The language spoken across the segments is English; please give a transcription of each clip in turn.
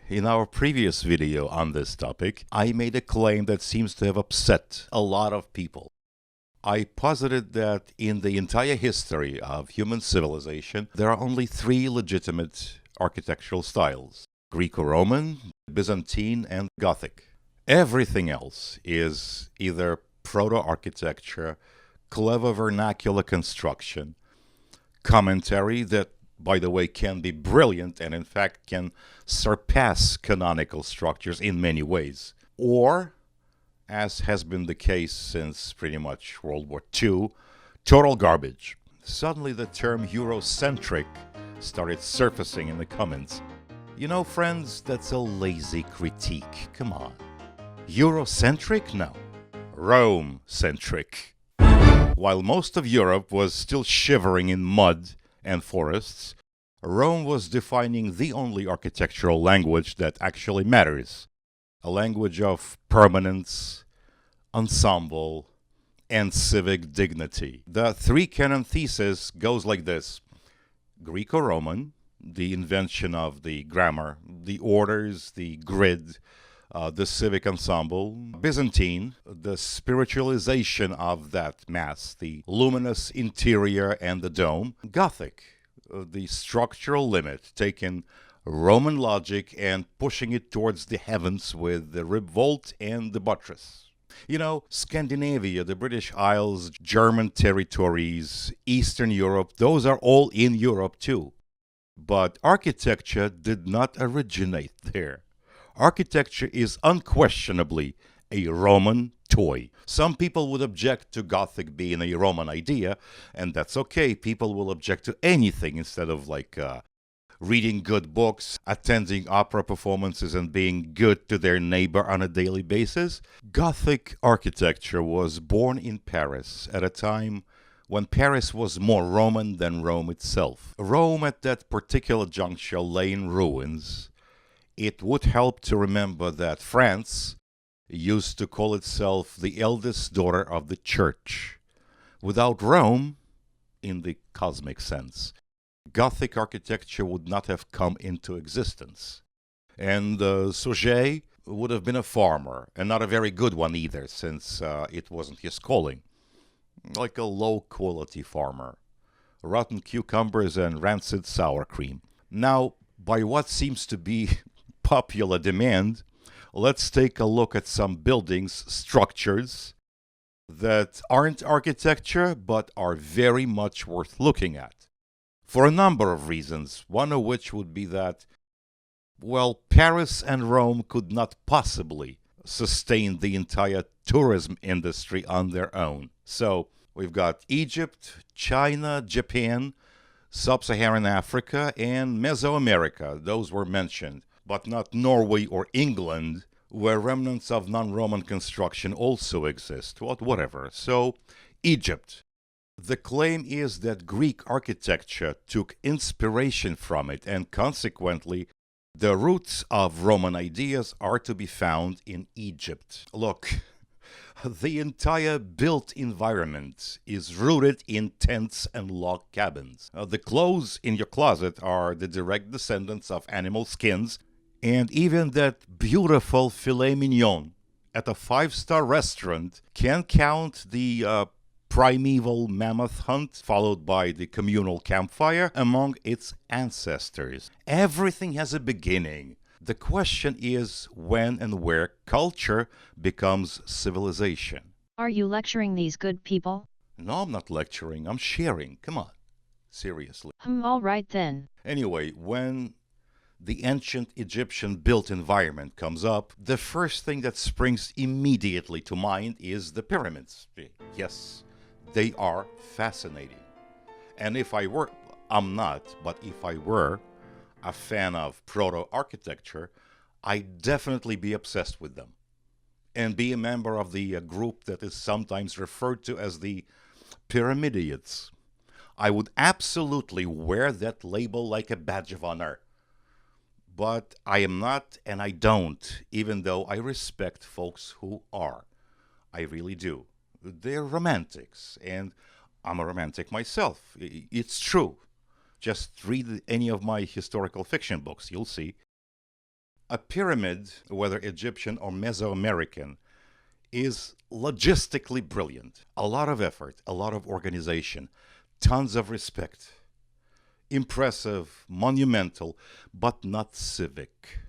In our previous video on this topic, I made a claim that seems to have upset a lot of people. I posited that in the entire history of human civilization, there are only three legitimate architectural styles: Greco-Roman, Byzantine, and Gothic. Everything else is either proto-architecture, clever vernacular construction, commentary that, by the way, can be brilliant and in fact can surpass canonical structures in many ways, or, as has been the case since pretty much World War II, total garbage. Suddenly the term Eurocentric started surfacing in the comments. You know, friends, that's a lazy critique. Come on. Eurocentric? No. Rome-centric. While most of Europe was still shivering in mud and forests, Rome was defining the only architectural language that actually matters. A language of permanence, ensemble, and civic dignity. The Three-Canon Thesis goes like this: Greco-Roman, the invention of the grammar, the orders, the grid, the civic ensemble. Byzantine, the spiritualization of that mass, the luminous interior and the dome. Gothic, the structural limit, taking Roman logic and pushing it towards the heavens with the rib vault and the buttress. You know, Scandinavia, the British Isles, German territories, Eastern Europe, those are all in Europe too. But architecture did not originate there. Architecture is unquestionably a Roman toy. Some people would object to Gothic being a Roman idea, and that's okay. People will object to anything instead of reading good books, attending opera performances, and being good to their neighbor on a daily basis. Gothic architecture was born in Paris at a time when Paris was more Roman than Rome itself. Rome at that particular juncture lay in ruins. It would help to remember that France used to call itself the eldest daughter of the church. Without Rome, in the cosmic sense, Gothic architecture would not have come into existence. And Suger would have been a farmer, and not a very good one either, since it wasn't his calling. Like a low-quality farmer. Rotten cucumbers and rancid sour cream. Now, by what seems to be popular demand, let's take a look at some buildings, structures that aren't architecture but are very much worth looking at. For a number of reasons, one of which would be that, well, Paris and Rome could not possibly sustain the entire tourism industry on their own. So, we've got Egypt, China, Japan, Sub-Saharan Africa, and Mesoamerica. Those were mentioned, but not Norway or England, where remnants of non-Roman construction also exist. Whatever. So, Egypt. The claim is that Greek architecture took inspiration from it, and consequently, the roots of Roman ideas are to be found in Egypt. Look, the entire built environment is rooted in tents and log cabins. The clothes in your closet are the direct descendants of animal skins, and even that beautiful filet mignon at a five-star restaurant can count the primeval mammoth hunt, followed by the communal campfire, among its ancestors. Everything has a beginning. The question is when and where culture becomes civilization. Are you lecturing these good people? No, I'm not lecturing. I'm sharing. Come on. Seriously. All right then. Anyway, when the ancient Egyptian built environment comes up, the first thing that springs immediately to mind is the pyramids. Yes, they are fascinating. And if I were, I'm not, but if I were a fan of proto-architecture, I'd definitely be obsessed with them and be a member of the group that is sometimes referred to as the Pyramidiates. I would absolutely wear that label like a badge of honor. But I am not, and I don't, even though I respect folks who are. I really do. They're romantics, and I'm a romantic myself. It's true. Just read any of my historical fiction books, you'll see. A pyramid, whether Egyptian or Mesoamerican, is logistically brilliant. A lot of effort, a lot of organization, tons of respect. Impressive, monumental, but not civic.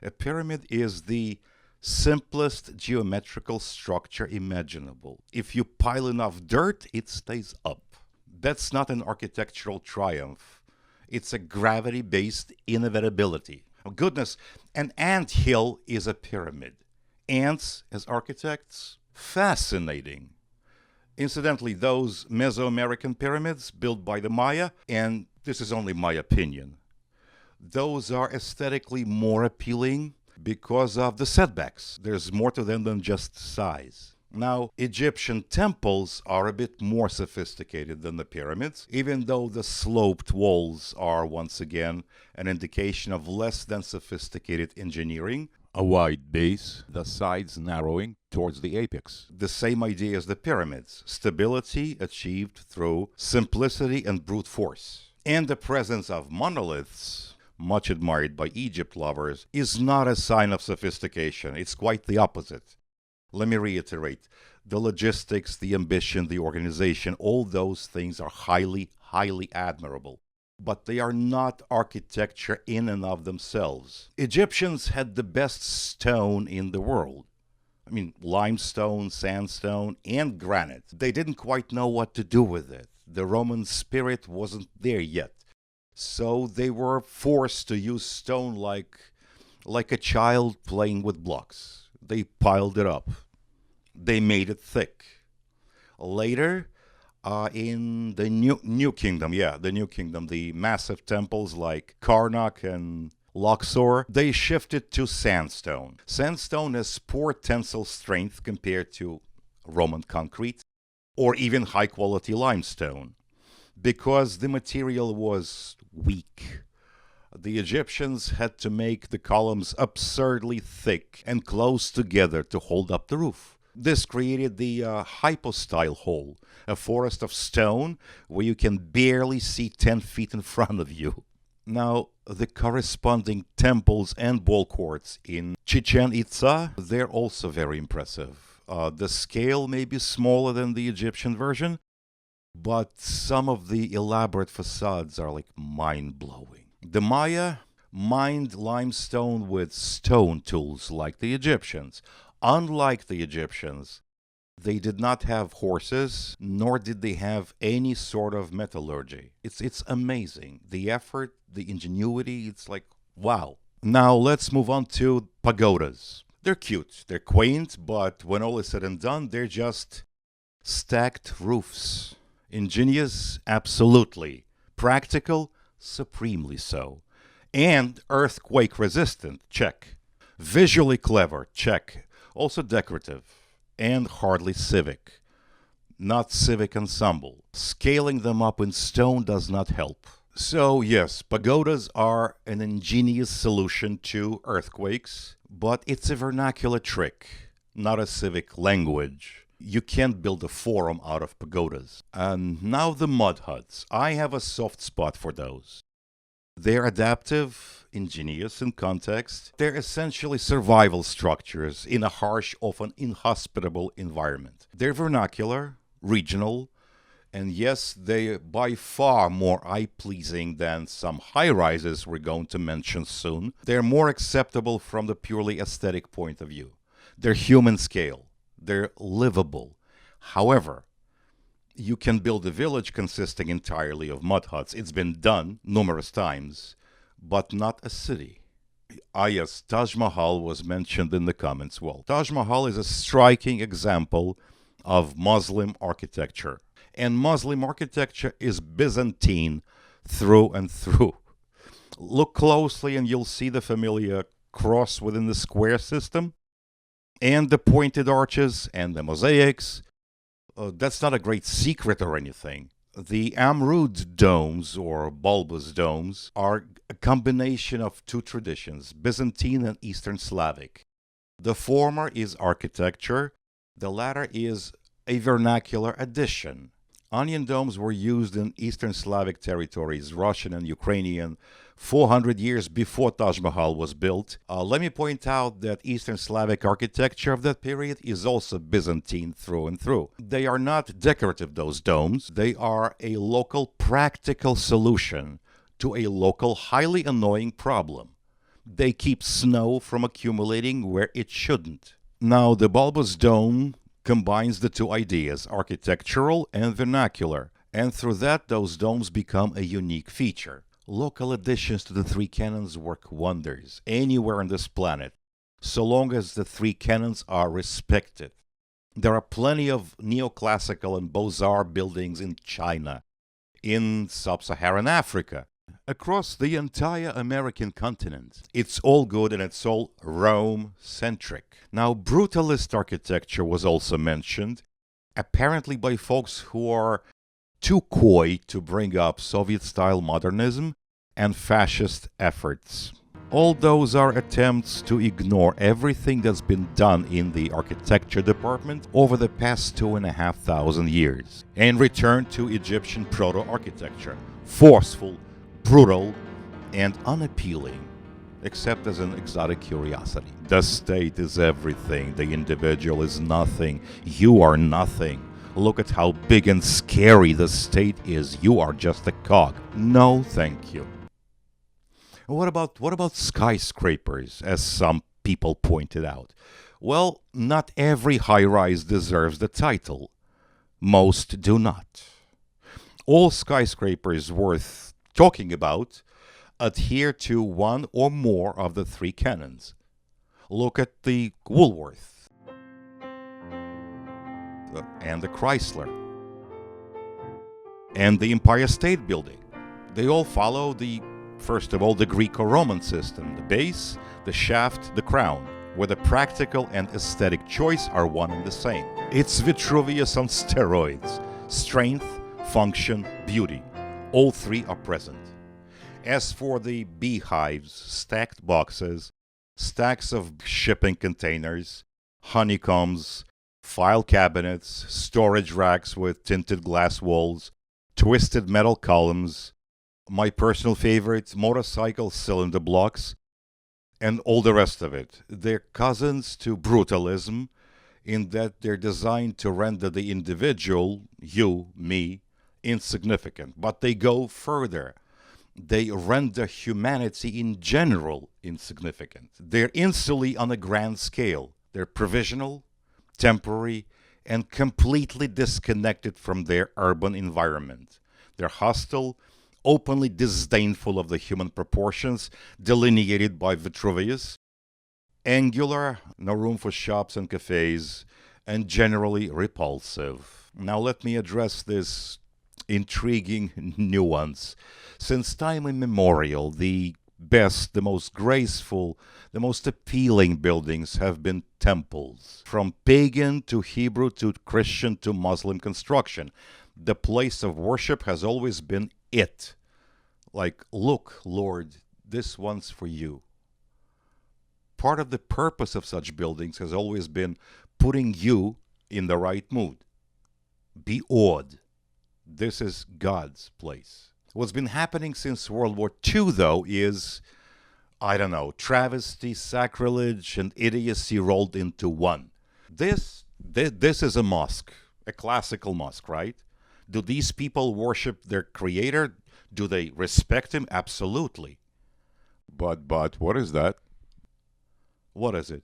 A pyramid is the simplest geometrical structure imaginable. If you pile enough dirt, it stays up. That's not an architectural triumph. It's a gravity-based inevitability. Oh, goodness, an ant hill is a pyramid. Ants as architects? Fascinating. Incidentally, those Mesoamerican pyramids built by the Maya, and this is only my opinion, those are aesthetically more appealing because of the setbacks. There's more to them than just size. Now, Egyptian temples are a bit more sophisticated than the pyramids, even though the sloped walls are once again an indication of less than sophisticated engineering. A wide base, the sides narrowing towards the apex. The same idea as the pyramids, stability achieved through simplicity and brute force. And the presence of monoliths, much admired by Egypt lovers, is not a sign of sophistication. It's quite the opposite. Let me reiterate, the logistics, the ambition, the organization, all those things are highly, highly admirable. But they are not architecture in and of themselves. Egyptians had the best stone in the world. I mean, limestone, sandstone, and granite. They didn't quite know what to do with it. The Roman spirit wasn't there yet. So they were forced to use stone like a child playing with blocks. They piled it up. They made it thick. Later, in the New Kingdom, the massive temples like Karnak and Luxor, they shifted to sandstone. Sandstone has poor tensile strength compared to Roman concrete or even high-quality limestone because the material was weak. The Egyptians had to make the columns absurdly thick and close together to hold up the roof. This created the hypostyle hole, a forest of stone where you can barely see 10 feet in front of you. Now, the corresponding temples and ball courts in Chichen Itza, they're also very impressive. The scale may be smaller than the Egyptian version, but some of the elaborate facades are like mind-blowing. The Maya mined limestone with stone tools like the Egyptians. Unlike the Egyptians, they did not have horses, nor did they have any sort of metallurgy. It's amazing. The effort, the ingenuity, it's like, wow. Now let's move on to pagodas. They're cute, they're quaint, but when all is said and done, they're just stacked roofs. Ingenious? Absolutely. Practical? Supremely so. And earthquake resistant? Check. Visually clever? Check. Also decorative. And hardly civic. Not civic ensemble. Scaling them up in stone does not help. So yes, pagodas are an ingenious solution to earthquakes, but it's a vernacular trick, not a civic language. You can't build a forum out of pagodas. And now the mud huts. I have a soft spot for those. They're adaptive, ingenious in context. They're essentially survival structures in a harsh, often inhospitable environment. They're vernacular, regional, and yes, they're by far more eye-pleasing than some high-rises we're going to mention soon. They're more acceptable from the purely aesthetic point of view. They're human scale. They're livable. However, you can build a village consisting entirely of mud huts. It's been done numerous times, but not a city. Ah yes, Taj Mahal was mentioned in the comments. Well, Taj Mahal is a striking example of Muslim architecture. And Muslim architecture is Byzantine through and through. Look closely and you'll see the familiar cross within the square system, and the pointed arches and the mosaics. That's not a great secret or anything. The Amrud domes, or bulbous domes, are a combination of two traditions, Byzantine and Eastern Slavic. The former is architecture, the latter is a vernacular addition. Onion domes were used in Eastern Slavic territories, Russian and Ukrainian, 400 years before Taj Mahal was built. Let me point out that Eastern Slavic architecture of that period is also Byzantine through and through. They are not decorative, those domes. They are a local practical solution to a local highly annoying problem. They keep snow from accumulating where it shouldn't. Now, the bulbous dome combines the two ideas, architectural and vernacular, and through that those domes become a unique feature. Local additions to the three canons work wonders anywhere on this planet, so long as the three canons are respected. There are plenty of neoclassical and Beaux-Arts buildings in China, in sub-Saharan Africa, across the entire American continent. It's all good and it's all Rome-centric. Now, brutalist architecture was also mentioned, apparently by folks who are too coy to bring up Soviet-style modernism and fascist efforts. All those are attempts to ignore everything that's been done in the architecture department over the past 2,500 years and return to Egyptian proto-architecture, forceful, brutal, and unappealing, except as an exotic curiosity. The state is everything, the individual is nothing, you are nothing. Look at how big and scary the state is, you are just a cog. No, thank you. What about skyscrapers, as some people pointed out? Well, not every high-rise deserves the title. Most do not. All skyscrapers worth talking about adhere to one or more of the three canons. Look at the Woolworth and the Chrysler and the Empire State Building. They all follow first of all, the greco-roman system, the base, the shaft, the crown, where the practical and aesthetic choice are one and the same. It's Vitruvius on steroids. Strength, function, beauty. All three are present. As for the beehives, stacked boxes, stacks of shipping containers, honeycombs, file cabinets, storage racks with tinted glass walls, twisted metal columns, my personal favorite, motorcycle cylinder blocks, and all the rest of it. They're cousins to brutalism in that they're designed to render the individual, you, me, insignificant. But they go further. They render humanity in general insignificant. They're instantly on a grand scale. They're provisional, temporary, and completely disconnected from their urban environment. They're hostile, openly disdainful of the human proportions delineated by Vitruvius, angular, no room for shops and cafes, and generally repulsive. Now let me address this intriguing nuance. Since time immemorial, the best, the most graceful, the most appealing buildings have been temples. From pagan to Hebrew to Christian to Muslim construction, the place of worship has always been it. Like, look, Lord, this one's for you. Part of the purpose of such buildings has always been putting you in the right mood. Be awed. This is God's place. What's been happening since World War II, though, is, I don't know, travesty, sacrilege, and idiocy rolled into one. This is a mosque, a classical mosque, right? Do these people worship their creator? Do they respect him? Absolutely. But, what is that? What is it?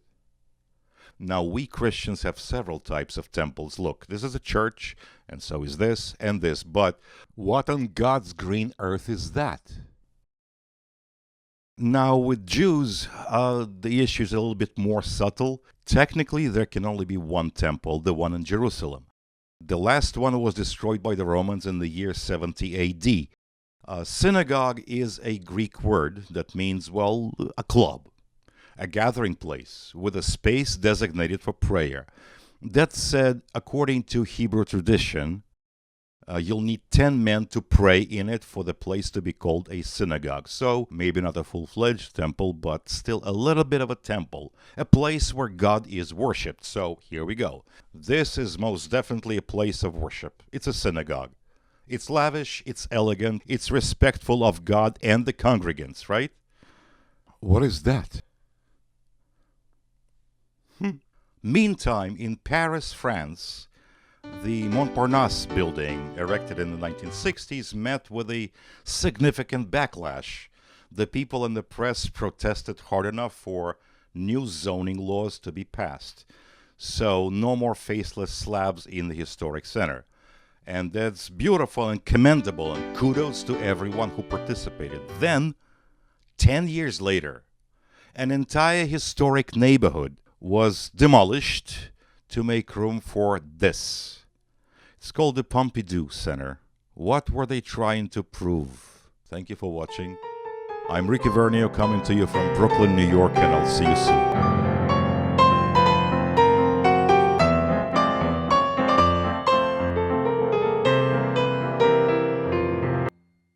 Now, we Christians have several types of temples. Look, this is a church, and so is this and this. But what on God's green earth is that? Now, with Jews, the issue is a little bit more subtle. Technically, there can only be one temple, the one in Jerusalem. The last one was destroyed by the Romans in the year 70 A.D. Synagogue is a Greek word that means, well, a club, a gathering place with a space designated for prayer. That said, according to Hebrew tradition, you'll need 10 men to pray in it for the place to be called a synagogue. So, maybe not a full-fledged temple, but still a little bit of a temple, a place where God is worshipped. So, here we go. This is most definitely a place of worship. It's a synagogue. It's lavish, it's elegant, it's respectful of God and the congregants, right? What is that? Meantime, in Paris, France, the Montparnasse building, erected in the 1960s, met with a significant backlash. The people and the press protested hard enough for new zoning laws to be passed. So, no more faceless slabs in the historic center. And that's beautiful and commendable, and kudos to everyone who participated. Then, 10 years later, an entire historic neighborhood was demolished to make room for this. It's called the Pompidou Center. What were they trying to prove? Thank you for watching. I'm Ricky Vernio coming to you from Brooklyn, New York, and I'll see you soon.